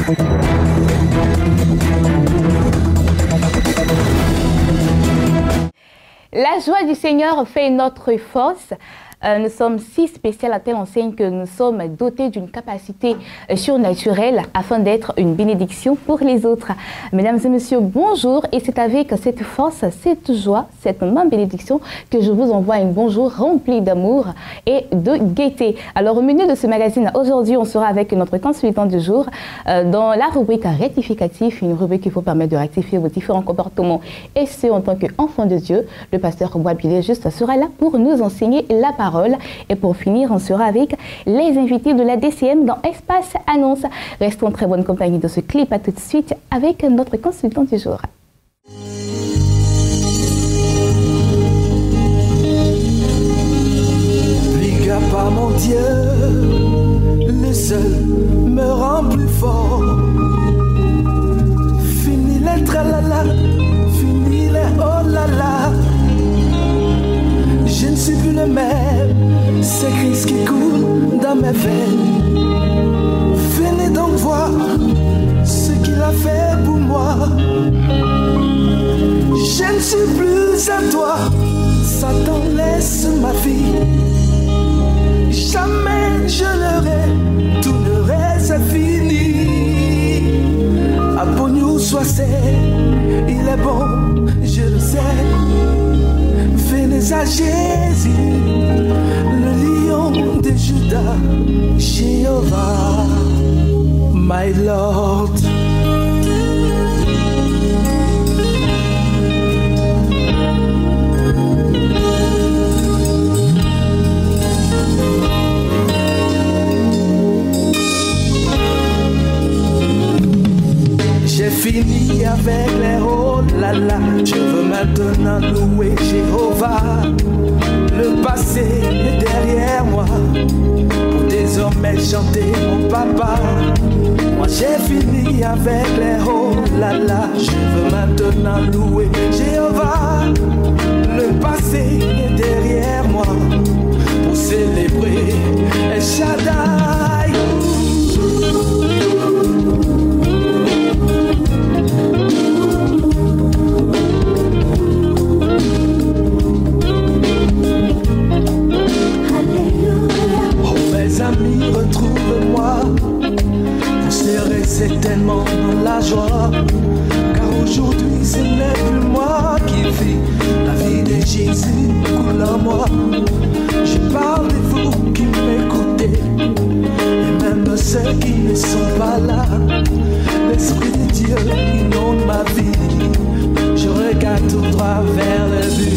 La joie du Seigneur fait notre force. Nous sommes si spéciaux à telle enseigne que nous sommes dotés d'une capacité surnaturelle afin d'être une bénédiction pour les autres. Mesdames et messieurs, bonjour, et c'est avec cette force, cette joie, cette même bénédiction que je vous envoie un bonjour rempli d'amour et de gaieté. Alors au menu de ce magazine, aujourd'hui on sera avec notre consultant du jour dans la rubrique rectificatif, une rubrique qui vous permet de rectifier vos différents comportements et ce en tant qu'enfant de Dieu. Le pasteur Boabilé juste sera là pour nous enseigner la parole. Et pour finir, on sera avec les invités de la DCM dans Espace Annonce. Restons en très bonne compagnie de ce clip. À tout de suite avec notre consultant du jour. Pliga par mon Dieu, le seul me rend plus fort. Fini les tralala, fini les oh là là. Je ne suis plus le même, c'est Christ qui coule dans mes veines. Venez donc voir ce qu'il a fait pour moi. Je ne suis plus à toi, Satan laisse ma vie. Jamais je n'aurai, tout le reste est fini. Abonne-nous, sois c'est, il est bon, je le sais. Venez à Jésus, le lion de Juda, Jéhovah, my Lord. J'ai fini avec les oh là là. Je veux maintenant louer Jéhovah. Le passé est derrière moi, pour désormais chanter mon papa. Moi j'ai fini avec les oh là là. Je veux maintenant louer Jéhovah. Le passé est derrière moi, pour célébrer El Shaddai. Amis, retrouve-moi. Vous serez certainement dans la joie, car aujourd'hui ce n'est plus moi qui vis. La vie de Jésus coule en moi. Je parle de vous qui m'écoutez, et même ceux qui ne sont pas là. L'Esprit de Dieu inonde ma vie. Je regarde tout droit vers le but.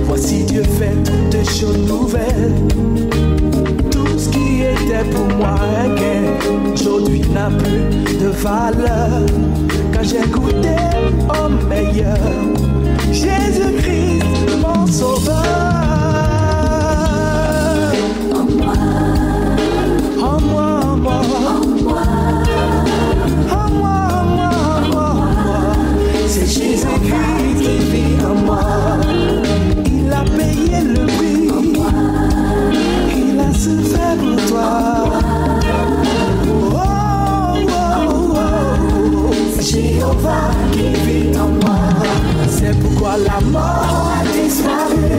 Voici Dieu fait toutes des choses nouvelles. Tout ce qui était pour moi un gain, aujourd'hui n'a plus de valeur. Quand j'ai goûté au meilleur, Jésus-Christ mon sauveur. En moi, en moi, en moi, en moi, en moi, en moi, en moi, c'est Jésus-Christ qui vit en moi. Il a payé le prix, il a souffert pour toi. Oh, oh, oh, oh. C'est Jéhovah qui vit en moi. C'est pourquoi la mort a disparu.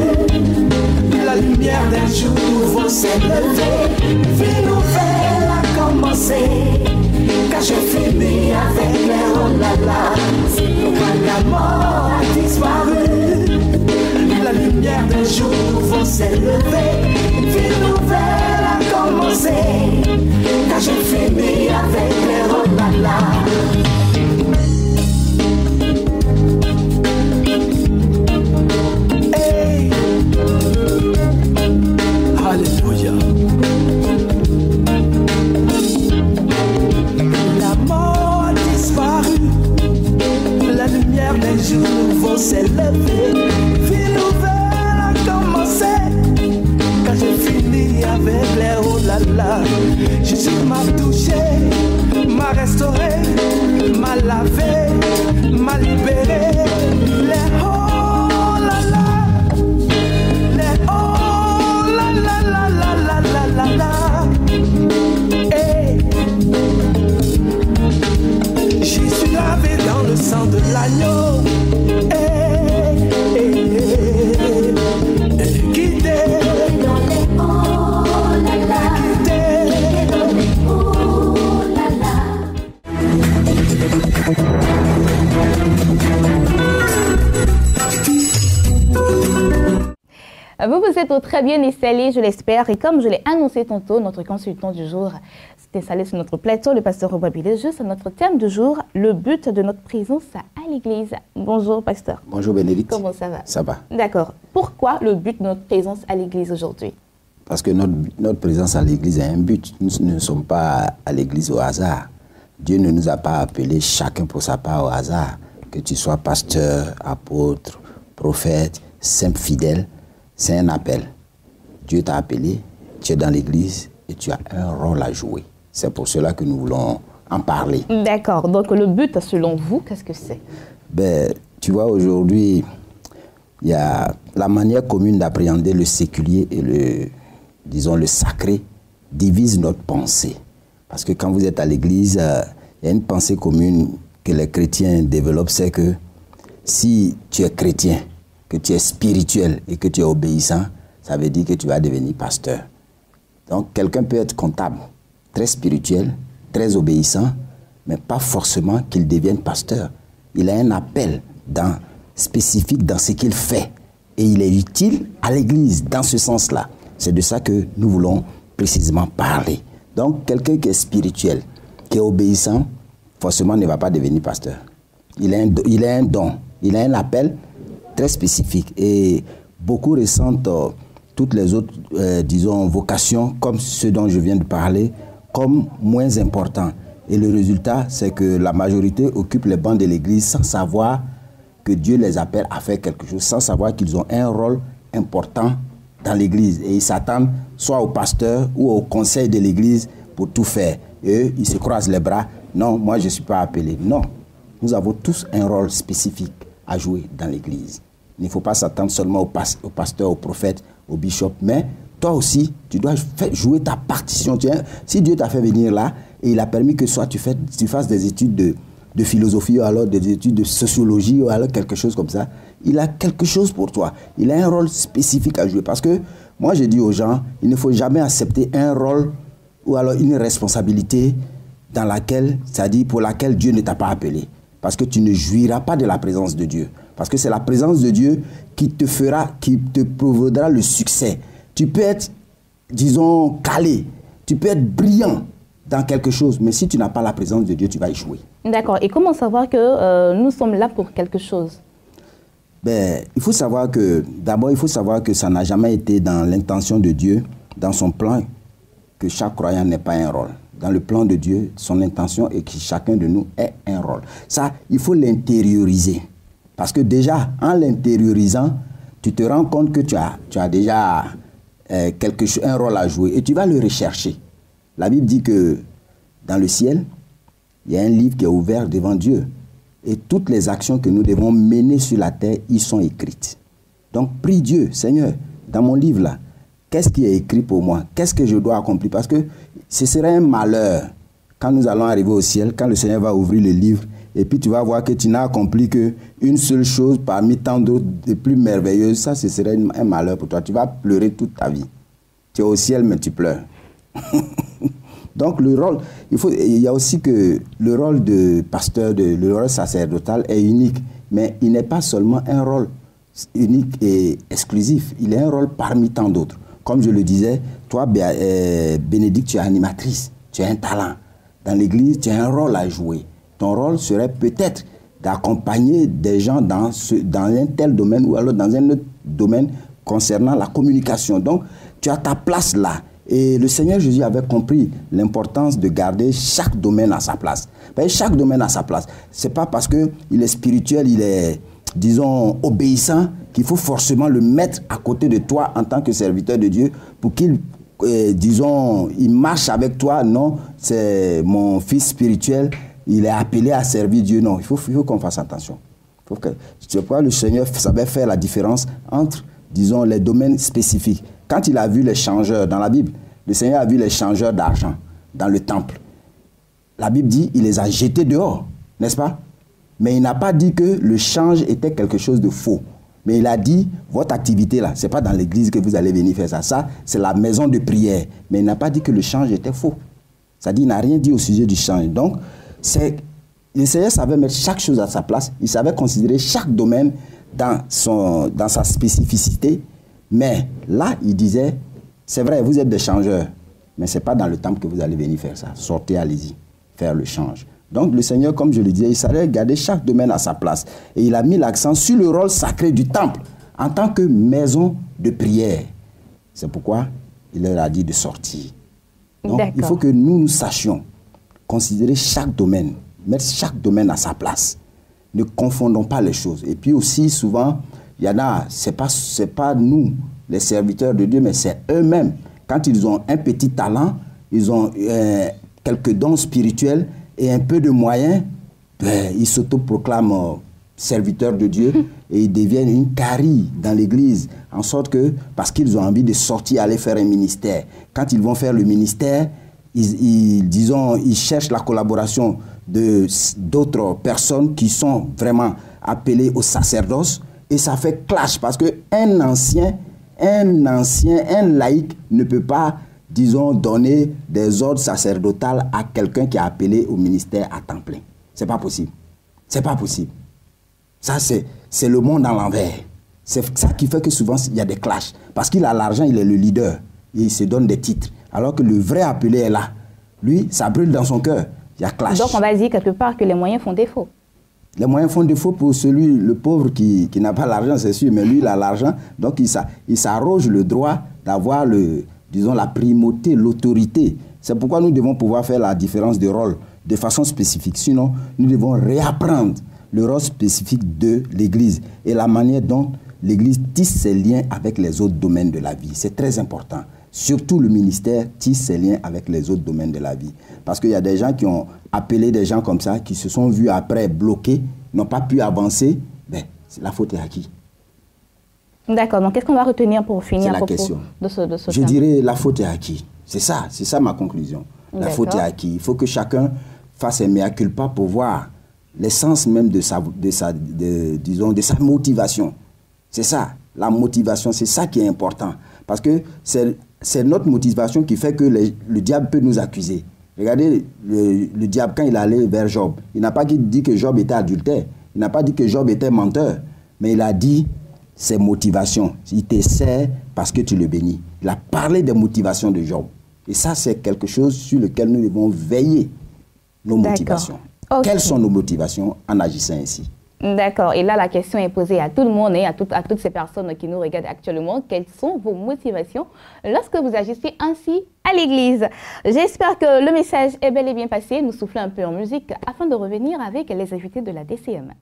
La lumière d'un jour nouveau s'est levée. Vie nouvelle. Quand j'ai fini avec les oh là là. Hey. Alléluia. La mort a disparu, la lumière des jours nouveaux s'est levée, vie nouvelle a commencé. Quand j'ai fini avec les oh là là, Jésus m'a touché, m'a restauré, m'a lavé, m'a libéré. Les oh là là, les oh là là là là là là là là. Hey. J'y suis lavé dans le sang de l'agneau. Hey, hey, hey, hey. Guidé. Vous vous êtes très bien installés, je l'espère, et comme je l'ai annoncé tantôt, notre consultant du jour s'est installé sur notre plateau, le pasteur Obabile. Juste à notre thème du jour, le but de notre présence à l'église. Bonjour, pasteur. Bonjour, Bénédicte. Comment ça va? Ça va. D'accord. Pourquoi le but de notre présence à l'église aujourd'hui? Parce que notre présence à l'église a un but. Nous ne sommes pas à l'église au hasard. Dieu ne nous a pas appelés chacun pour sa part au hasard. Que tu sois pasteur, apôtre, prophète, simple fidèle, c'est un appel. Dieu t'a appelé, tu es dans l'église et tu as un rôle à jouer. C'est pour cela que nous voulons en parler. D'accord. Donc le but, selon vous, qu'est-ce que c'est? Ben, tu vois, aujourd'hui, il y a la manière commune d'appréhender le séculier et le sacré divise notre pensée. Parce que quand vous êtes à l'église, il y a une pensée commune que les chrétiens développent, c'est que si tu es chrétien, que tu es spirituel et que tu es obéissant, ça veut dire que tu vas devenir pasteur. Donc, quelqu'un peut être comptable, très spirituel, très obéissant, mais pas forcément qu'il devienne pasteur. Il a un appel spécifique dans ce qu'il fait. Et il est utile à l'église dans ce sens-là. C'est de ça que nous voulons précisément parler. Donc, quelqu'un qui est spirituel, qui est obéissant, forcément ne va pas devenir pasteur. Il a un don, il a un appel très spécifique. Et beaucoup ressentent toutes les autres, disons, vocations, comme ce dont je viens de parler, comme moins importants. Et le résultat, c'est que la majorité occupe les bancs de l'église sans savoir que Dieu les appelle à faire quelque chose, sans savoir qu'ils ont un rôle important dans l'église. Et ils s'attendent soit au pasteur ou au conseil de l'église pour tout faire. Et eux, ils se croisent les bras. Non, moi, je ne suis pas appelé. Non, nous avons tous un rôle spécifique à jouer dans l'église. Il ne faut pas s'attendre seulement au pasteur, au prophète, au bishop, mais toi aussi, tu dois jouer ta partition. Si Dieu t'a fait venir là, et il a permis que soit tu fasses des études de philosophie, ou alors des études de sociologie, ou alors quelque chose comme ça, il a quelque chose pour toi. Il a un rôle spécifique à jouer. Parce que moi, je dis aux gens, il ne faut jamais accepter un rôle ou alors une responsabilité dans laquelle, c'est-à-dire pour laquelle Dieu ne t'a pas appelé. Parce que tu ne jouiras pas de la présence de Dieu. Parce que c'est la présence de Dieu qui te provaudra le succès. Tu peux être, disons, calé. Tu peux être brillant dans quelque chose. Mais si tu n'as pas la présence de Dieu, tu vas échouer. D'accord. Et comment savoir que nous sommes là pour quelque chose? Ben, il faut savoir que, d'abord, il faut savoir que ça n'a jamais été dans l'intention de Dieu, dans son plan, que chaque croyant n'ait pas un rôle. Dans le plan de Dieu, son intention est que chacun de nous ait un rôle. Ça, il faut l'intérioriser. Parce que déjà, en l'intériorisant, tu te rends compte que tu as déjà un rôle à jouer et tu vas le rechercher. La Bible dit que dans le ciel, il y a un livre qui est ouvert devant Dieu. Et toutes les actions que nous devons mener sur la terre, y sont écrites. Donc, prie Dieu, Seigneur, dans mon livre là, qu'est-ce qui est écrit pour moi? Qu'est-ce que je dois accomplir? Parce que ce serait un malheur quand nous allons arriver au ciel, quand le Seigneur va ouvrir le livre, et puis tu vas voir que tu n'as accompli qu'une seule chose parmi tant d'autres de plus merveilleuses. Ça, ce serait un malheur pour toi. Tu vas pleurer toute ta vie. Tu es au ciel, mais tu pleures. Donc, le rôle, il y a aussi que le rôle de pasteur, le rôle sacerdotal est unique, mais il n'est pas seulement un rôle unique et exclusif. Il est un rôle parmi tant d'autres. comme je le disais, toi, Bénédicte, tu es animatrice, tu as un talent. Dans l'église, tu as un rôle à jouer. Ton rôle serait peut-être d'accompagner des gens dans un tel domaine ou alors dans un autre domaine concernant la communication. Donc, tu as ta place là. Et le Seigneur Jésus avait compris l'importance de garder chaque domaine à sa place. Chaque domaine à sa place. Ce n'est pas parce qu'il est spirituel, il est, disons, obéissant, qu'il faut forcément le mettre à côté de toi en tant que serviteur de Dieu pour qu'il, disons, il marche avec toi. Non, c'est mon fils spirituel, il est appelé à servir Dieu. Non, il faut qu'on fasse attention. Tu vois, le Seigneur savait faire la différence entre, disons, les domaines spécifiques. Quand il a vu les changeurs dans la Bible, le Seigneur a vu les changeurs d'argent dans le temple. La Bible dit il les a jetés dehors, n'est-ce pas? Mais il n'a pas dit que le change était quelque chose de faux. Mais il a dit, votre activité là, ce n'est pas dans l'église que vous allez venir faire ça. Ça, c'est la maison de prière. Mais il n'a pas dit que le change était faux. Ça dit, il n'a rien dit au sujet du change. Donc, le Seigneur savait mettre chaque chose à sa place. Il savait considérer chaque domaine dans sa spécificité. Mais là, il disait, c'est vrai, vous êtes des changeurs, mais ce n'est pas dans le temple que vous allez venir faire ça. Sortez, allez-y, faire le change. Donc le Seigneur, comme je le disais, il savait garder chaque domaine à sa place. Et il a mis l'accent sur le rôle sacré du temple en tant que maison de prière. C'est pourquoi il leur a dit de sortir. Donc il faut que nous sachions considérer chaque domaine, mettre chaque domaine à sa place. Ne confondons pas les choses. Et puis aussi, souvent, il y en a, ce n'est pas nous, les serviteurs de Dieu, mais c'est eux-mêmes. Quand ils ont un petit talent, ils ont quelques dons spirituels et un peu de moyens, ils s'autoproclament serviteurs de Dieu et ils deviennent une carie dans l'église, en sorte que, parce qu'ils ont envie de sortir, aller faire un ministère. Quand ils vont faire le ministère, ils cherchent la collaboration d'autres personnes qui sont vraiment appelées au sacerdoce. Et ça fait clash parce qu'un ancien, un laïc ne peut pas, disons, donner des ordres sacerdotales à quelqu'un qui est appelé au ministère à temps plein. Ce n'est pas possible. C'est pas possible. Ça, c'est le monde à l'envers. C'est ça qui fait que souvent, il y a des clashs. Parce qu'il a l'argent, il est le leader. Et il se donne des titres. Alors que le vrai appelé est là. Lui, ça brûle dans son cœur. Il y a clash. Donc, on va dire quelque part que les moyens font défaut. Les moyens font défaut pour le pauvre qui n'a pas l'argent, c'est sûr, mais lui, il a l'argent, donc il s'arroge le droit d'avoir, disons, la primauté, l'autorité. C'est pourquoi nous devons pouvoir faire la différence de rôle de façon spécifique. Sinon, nous devons réapprendre le rôle spécifique de l'Église et la manière dont l'Église tisse ses liens avec les autres domaines de la vie. C'est très important. Surtout le ministère tisse ses liens avec les autres domaines de la vie. Parce qu'il y a des gens qui ont appelé des gens comme ça, qui se sont vus après bloqués, n'ont pas pu avancer. Ben, la faute est à qui? D'accord. Donc, qu'est-ce qu'on va retenir pour finir à propos de ce thème? Je dirais, la faute est à qui? C'est ça ma conclusion. La faute est à qui? Il faut que chacun fasse un mea culpa pour voir l'essence même de sa motivation. C'est ça, la motivation, c'est ça qui est important. Parce que c'est notre motivation qui fait que le diable peut nous accuser. Regardez, le diable, quand il est allé vers Job, il n'a pas dit que Job était adultère, il n'a pas dit que Job était menteur, mais il a dit ses motivations. Il te sert parce que tu le bénis. Il a parlé des motivations de Job. Et ça, c'est quelque chose sur lequel nous devons veiller, nos motivations. Okay. Quelles sont nos motivations en agissant ainsi? D'accord. Et là, la question est posée à tout le monde et à toutes ces personnes qui nous regardent actuellement. Quelles sont vos motivations lorsque vous agissez ainsi à l'église? J'espère que le message est bel et bien passé. Nous soufflons un peu en musique afin de revenir avec les invités de la DCM.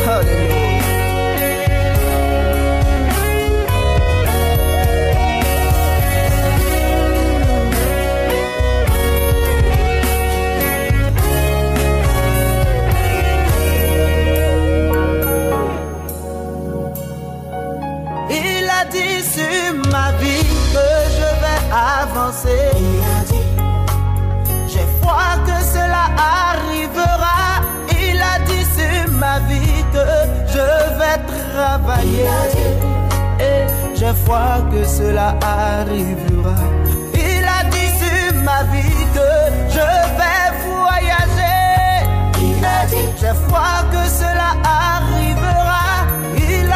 Hallelujah. Ma vie que je vais avancer. Il a dit, j'ai foi que cela arrivera. Il a dit sur ma vie que je vais travailler. Et j'ai foi que cela arrivera. Il a dit sur ma vie que je vais voyager. Il a dit, j'ai foi que cela arrivera. Il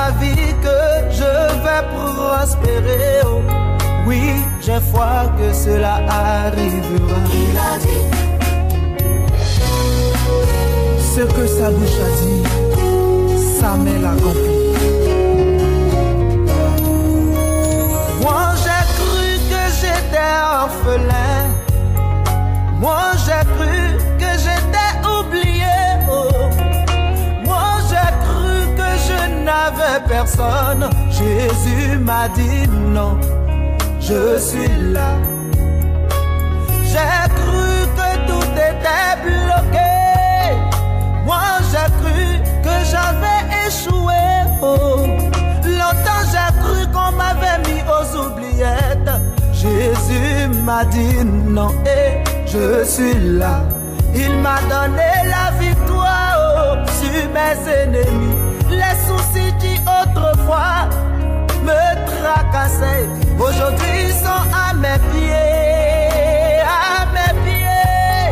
ma vie que je vais prospérer. Oh, oui, j'ai foi que cela arrivera. Il a dit ce que sa bouche a dit, sa main l'accomplit. Moi j'ai cru que j'étais orphelin. Moi j'ai cru que j'étais oublié. Oh. Moi j'ai cru que je n'avais personne. Jésus m'a dit non, je suis là. J'ai cru que tout était bloqué. Moi j'ai cru que j'avais échoué. Oh. Longtemps j'ai cru qu'on m'avait mis aux oubliettes. Jésus m'a dit non et je suis là. Il m'a donné la victoire oh, sur mes ennemis. Les soucis qui autrefois me tracassaient, aujourd'hui sont à mes pieds, à mes pieds.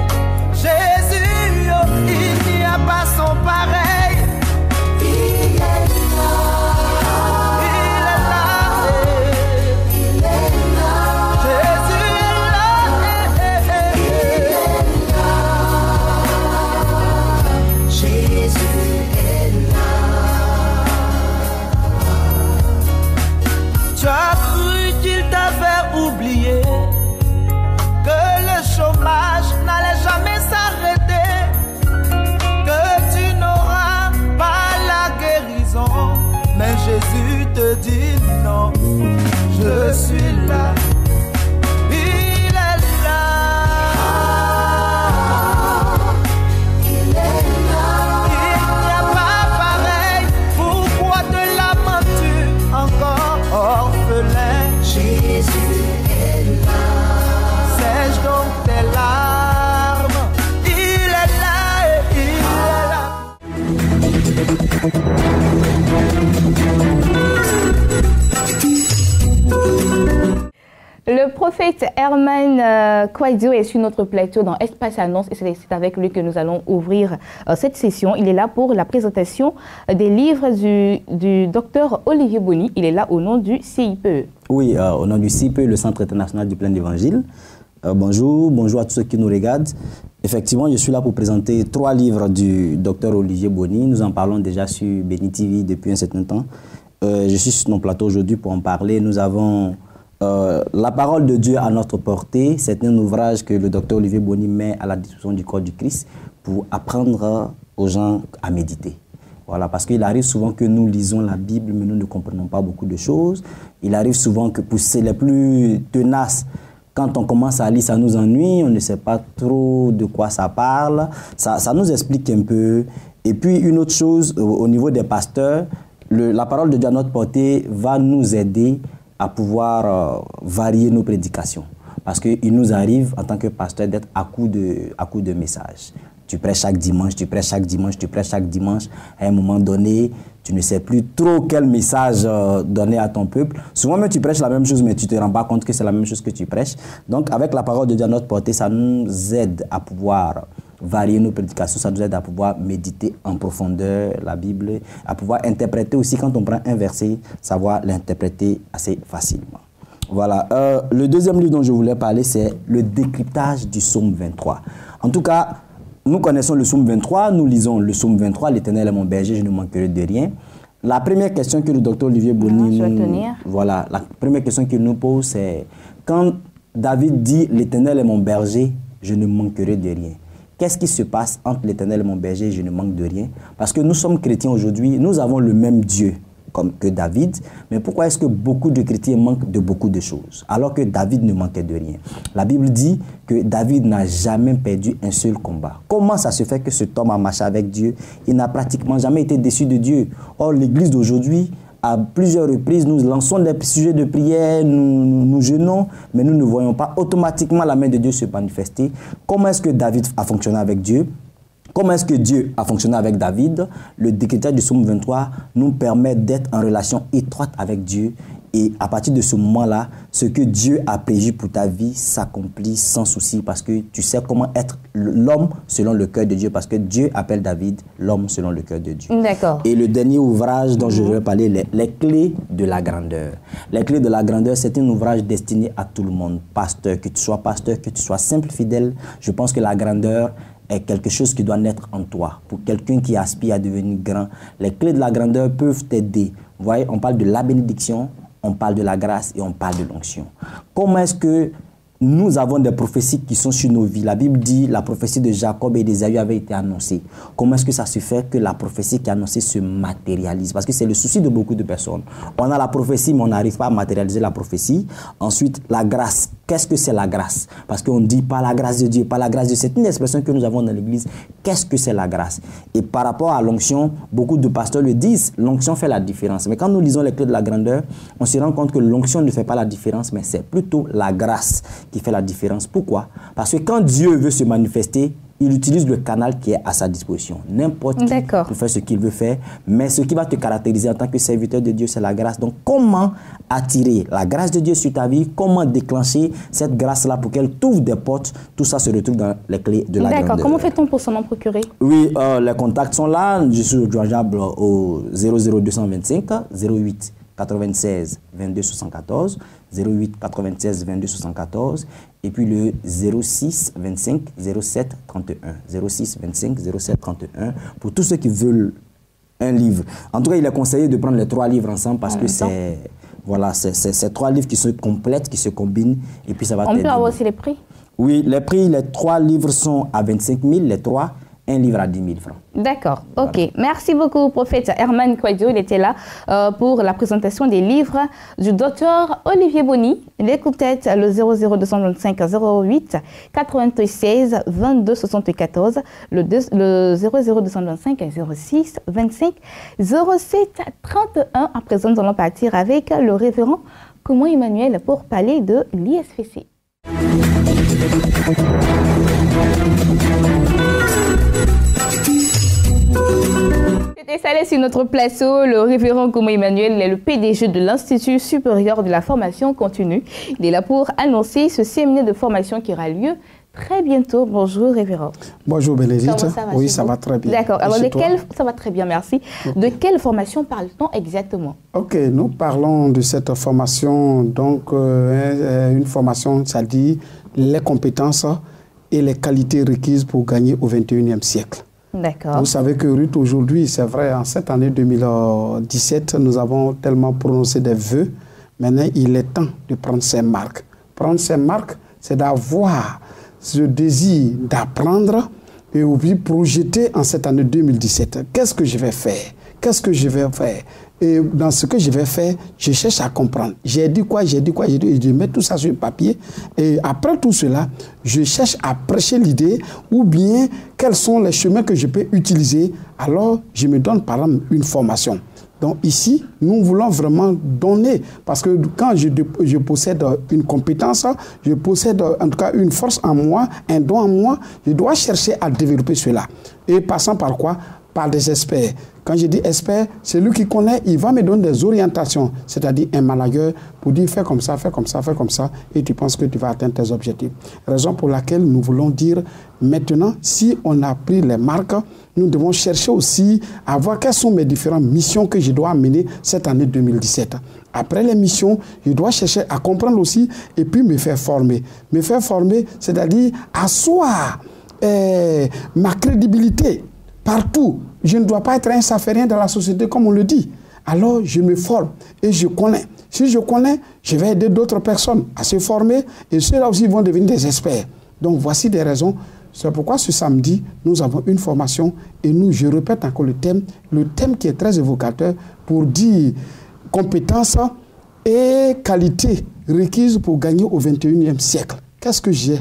Jésus, oh, il n'y a pas son pareil. il est là. Il est là, Il est là. Jésus est là, Jésus est là. Tu as cru qu'il t'avait oublié, que le chômage n'allait jamais s'arrêter, que tu n'auras pas la guérison. Mais Jésus te dit non, je suis là. Il est là. Il est là. Il n'y a pas pareil. Pourquoi te lamentes-tu encore, orphelin? Jésus est là. Sèche donc tes larmes. Il est là et il est là. Le prophète Herman Kwadjo est sur notre plateau dans Espace Annonce et c'est avec lui que nous allons ouvrir cette session. Il est là pour la présentation des livres du docteur Olivier Boni. Il est là au nom du CIPE. Oui, au nom du CIPE, le Centre international du plein d'évangile. Bonjour, bonjour à tous ceux qui nous regardent. Effectivement, je suis là pour présenter 3 livres du docteur Olivier Boni. Nous en parlons déjà sur Béni TV depuis un certain temps. Je suis sur mon plateau aujourd'hui pour en parler. Nous avons La parole de Dieu à notre portée. C'est un ouvrage que le docteur Olivier Boni met à la disposition du corps du Christ pour apprendre aux gens à méditer. Voilà, parce qu'il arrive souvent que nous lisons la Bible, mais nous ne comprenons pas beaucoup de choses. Il arrive souvent que pour ceux les plus tenaces, quand on commence à lire, ça nous ennuie, on ne sait pas trop de quoi ça parle. Ça nous explique un peu. Et puis une autre chose, au niveau des pasteurs, la parole de Dieu à notre portée va nous aider à pouvoir varier nos prédications. Parce qu'il nous arrive, en tant que pasteur, d'être à coup de messages. Tu prêches chaque dimanche, tu prêches chaque dimanche, tu prêches chaque dimanche. À un moment donné, tu ne sais plus trop quel message donner à ton peuple. Souvent même, tu prêches la même chose, mais tu ne te rends pas compte que c'est la même chose que tu prêches. Donc, avec la parole de Dieu à notre portée, ça nous aide à pouvoir varier nos prédications, ça nous aide à pouvoir méditer en profondeur la Bible, à pouvoir interpréter aussi, quand on prend un verset, savoir l'interpréter assez facilement. Voilà. Le deuxième livre dont je voulais parler, c'est le décryptage du psaume 23. En tout cas, nous connaissons le psaume 23, nous lisons le psaume 23, l'Éternel est mon berger, je ne manquerai de rien. La première question que le docteur Olivier Boni la première question qu'il nous pose, c'est quand David dit l'Éternel est mon berger, je ne manquerai de rien. Qu'est-ce qui se passe entre l'Éternel et mon berger, je ne manque de rien? Parce que nous sommes chrétiens aujourd'hui, nous avons le même Dieu que David, mais pourquoi est-ce que beaucoup de chrétiens manquent de beaucoup de choses, alors que David ne manquait de rien? La Bible dit que David n'a jamais perdu un seul combat. Comment ça se fait que cet homme a marché avec Dieu? Il n'a pratiquement jamais été déçu de Dieu. Or, l'Église d'aujourd'hui, à plusieurs reprises, nous lançons des sujets de prière, nous jeûnons, mais nous ne voyons pas automatiquement la main de Dieu se manifester. Comment est-ce que David a fonctionné avec Dieu? Comment est-ce que Dieu a fonctionné avec David? Le décryptage du psaume 23 nous permet d'être en relation étroite avec Dieu Et à partir de ce moment-là, ce que Dieu a prévu pour ta vie s'accomplit sans souci parce que tu sais comment être l'homme selon le cœur de Dieu parce que Dieu appelle David l'homme selon le cœur de Dieu. D'accord. Et le dernier ouvrage dont je vais parler, les clés de la grandeur. Les clés de la grandeur, c'est un ouvrage destiné à tout le monde. Pasteur, que tu sois simple, fidèle, je pense que la grandeur est quelque chose qui doit naître en toi. Pour quelqu'un qui aspire à devenir grand, les clés de la grandeur peuvent t'aider. Vous voyez, on parle de la bénédiction, on parle de la grâce et on parle de l'onction. Comment est-ce que nous avons des prophéties qui sont sur nos vies? La Bible dit la prophétie de Jacob et d'Ésaü avait été annoncée. Comment est-ce que ça se fait que la prophétie qui est annoncée se matérialise? Parce que c'est le souci de beaucoup de personnes. On a la prophétie, mais on n'arrive pas à matérialiser la prophétie. Ensuite, la grâce. Qu'est-ce que c'est la grâce? Parce qu'on dit pas la grâce de Dieu, pas la grâce de Dieu. C'est une expression que nous avons dans l'Église. Qu'est-ce que c'est la grâce? Et par rapport à l'onction, beaucoup de pasteurs le disent, l'onction fait la différence. Mais quand nous lisons les clés de la grandeur, on se rend compte que l'onction ne fait pas la différence, mais c'est plutôt la grâce qui fait la différence. Pourquoi? Parce que quand Dieu veut se manifester, il utilise le canal qui est à sa disposition. N'importe qui peut faire ce qu'il veut faire, mais ce qui va te caractériser en tant que serviteur de Dieu, c'est la grâce. Donc, comment attirer la grâce de Dieu sur ta vie? Comment déclencher cette grâce-là pour qu'elle t'ouvre des portes? Tout ça se retrouve dans les clés de la grandeur. D'accord. Comment fait-on pour s'en en procurer? Oui, les contacts sont là. Je suis joignable au 00225 08 96 22 74 08 96 22 74 et puis le 06 25 07 31 06 25 07 31 pour tous ceux qui veulent un livre. En tout cas, il est conseillé de prendre les 3 livres ensemble parce que c'est voilà, c'est 3 livres qui se complètent, qui se combinent et puis ça va. On peut avoir aussi les prix? Oui, les prix, les 3 livres sont à 25 000, les 3. Un livre à 10 000 francs. D'accord, ok. Merci beaucoup, prophète Herman Kouadio. Il était là pour la présentation des livres du docteur Olivier Boni. L'écoutez le 00225 08 96 22 74, le 00225 06 25 07 31. À présent, nous allons partir avec le révérend Koumou Emmanuel pour parler de l'ISFC. C'était salé sur notre plateau. Le révérend Koumou Emmanuel est le PDG de l'Institut supérieur de la formation continue. Il est là pour annoncer ce séminaire de formation qui aura lieu très bientôt. Bonjour révérend. Bonjour Bénédicte. Comment ça va? Oui, ça va très bien. D'accord. Alors ça va très bien, merci. Okay. De quelle formation parle-t-on exactement? Ok, nous parlons de cette formation, donc une formation, ça dit les compétences et les qualités requises pour gagner au XXIe siècle. D'accord. Vous savez que Ruth, aujourd'hui, c'est vrai, en cette année 2017, nous avons tellement prononcé des vœux. Maintenant, il est temps de prendre ses marques. Prendre ses marques, c'est d'avoir ce désir d'apprendre et puis projeter en cette année 2017. Qu'est-ce que je vais faire? Qu'est-ce que je vais faire? Et dans ce que je vais faire, je cherche à comprendre. J'ai dit quoi, et je mets tout ça sur le papier. Et après tout cela, je cherche à prêcher l'idée ou bien quels sont les chemins que je peux utiliser. Alors, je me donne par exemple une formation. Donc ici, nous voulons vraiment donner, parce que quand je possède une compétence, je possède en tout cas une force en moi, un don en moi, je dois chercher à développer cela. Et passant par quoi? Par des experts. Quand je dis expert, c'est lui qui connaît, il va me donner des orientations, c'est-à-dire un manager pour dire fais comme ça, fais comme ça, fais comme ça, et tu penses que tu vas atteindre tes objectifs. Raison pour laquelle nous voulons dire maintenant, si on a pris les marques, nous devons chercher aussi à voir quelles sont mes différentes missions que je dois mener cette année 2017. Après les missions, je dois chercher à comprendre aussi et puis me faire former. Me faire former, c'est-à-dire asseoir ma crédibilité partout. Je ne dois pas être un saférien dans la société comme on le dit. Alors je me forme et je connais. Si je connais, je vais aider d'autres personnes à se former et ceux-là aussi vont devenir des experts. Donc voici des raisons. C'est pourquoi ce samedi, nous avons une formation et je répète encore le thème qui est très évocateur pour dire compétences et qualités requises pour gagner au XXIe siècle. Qu'est-ce que j'ai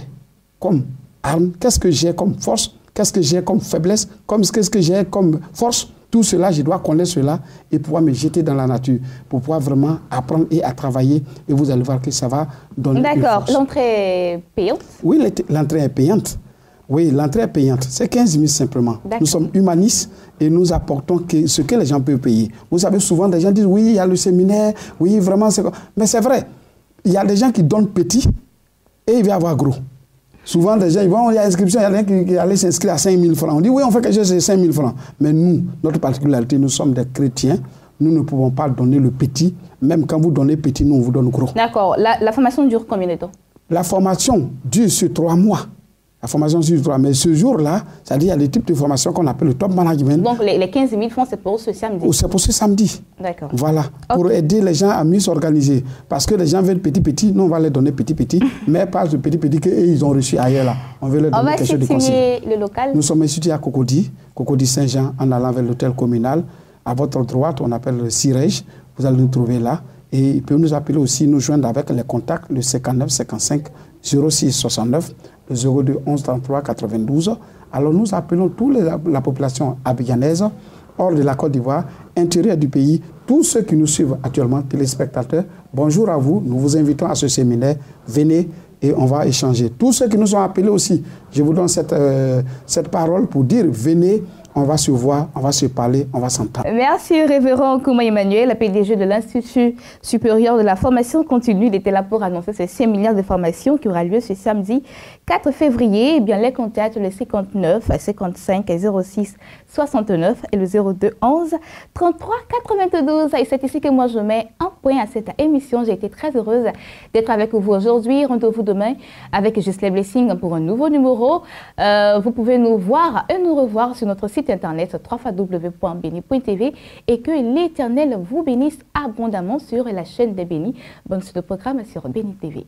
comme arme? Qu'est-ce que j'ai comme force? Qu'est-ce que j'ai comme faiblesse? Qu'est-ce que j'ai comme force? Tout cela, je dois connaître cela et pouvoir me jeter dans la nature pour pouvoir vraiment apprendre et à travailler. Et vous allez voir que ça va donner une force. D'accord. L'entrée est payante? Oui, l'entrée est payante. Oui, l'entrée est payante. C'est 15 000 simplement. Nous sommes humanistes et nous apportons ce que les gens peuvent payer. Vous savez, souvent, des gens disent, oui, il y a le séminaire, oui, vraiment, c'est... Mais c'est vrai, il y a des gens qui donnent petit et il va y avoir gros. Souvent, des gens, il y a inscription, il y a quelqu'un qui allait s'inscrire à 5 000 francs. On dit, oui, on fait quelque chose, c'est 5 000 francs. Mais nous, notre particularité, nous sommes des chrétiens. Nous ne pouvons pas donner le petit. Même quand vous donnez petit, nous, on vous donne gros. D'accord. La formation dure combien de temps? La formation dure sur 3 mois. La formation sur 3 mois. Mais ce jour-là, c'est-à-dire il y a des types de formations qu'on appelle le top management. Donc, les 15 000 francs, c'est pour ce samedi? C'est pour ce samedi. D'accord. Voilà. Okay. Pour aider les gens à mieux s'organiser. Parce que les gens veulent petit, nous, on va les donner petit, mais pas ce petit qu'ils ont reçu ailleurs, là. On veut leur donner quelque chose de conseil. On va situer le local? Nous sommes situés à Cocody Saint-Jean, en allant vers l'hôtel communal. À votre droite, on appelle le Sirège. Vous allez nous trouver là. Et il peut nous appeler aussi, nous joindre avec les contacts, le 59 55 06 69, le 02 11 33 92. Alors nous appelons toute la population abidjanaise, hors de la Côte d'Ivoire, intérieur du pays, tous ceux qui nous suivent actuellement, téléspectateurs, bonjour à vous, nous vous invitons à ce séminaire, venez et on va échanger. Tous ceux qui nous ont appelés aussi, je vous donne cette parole pour dire, venez, on va se voir, on va se parler, on va s'entendre. Merci, révérend Kouma Emmanuel, PDG de l'Institut supérieur de la formation continue. Il était là pour annoncer ces séminaires de formation qui aura lieu ce samedi 4 février. Eh bien, les contacts, le 59 55 06 69 et le 02 11 33 92. Et c'est ici que moi je mets un point à cette émission. J'ai été très heureuse d'être avec vous aujourd'hui. Rendez-vous demain avec Gisèle Blessing pour un nouveau numéro. Vous pouvez nous voir et nous revoir sur notre site internet www.beni.tv et que l'Éternel vous bénisse abondamment sur la chaîne des Bénis. Bonne suite de programme sur Béni TV.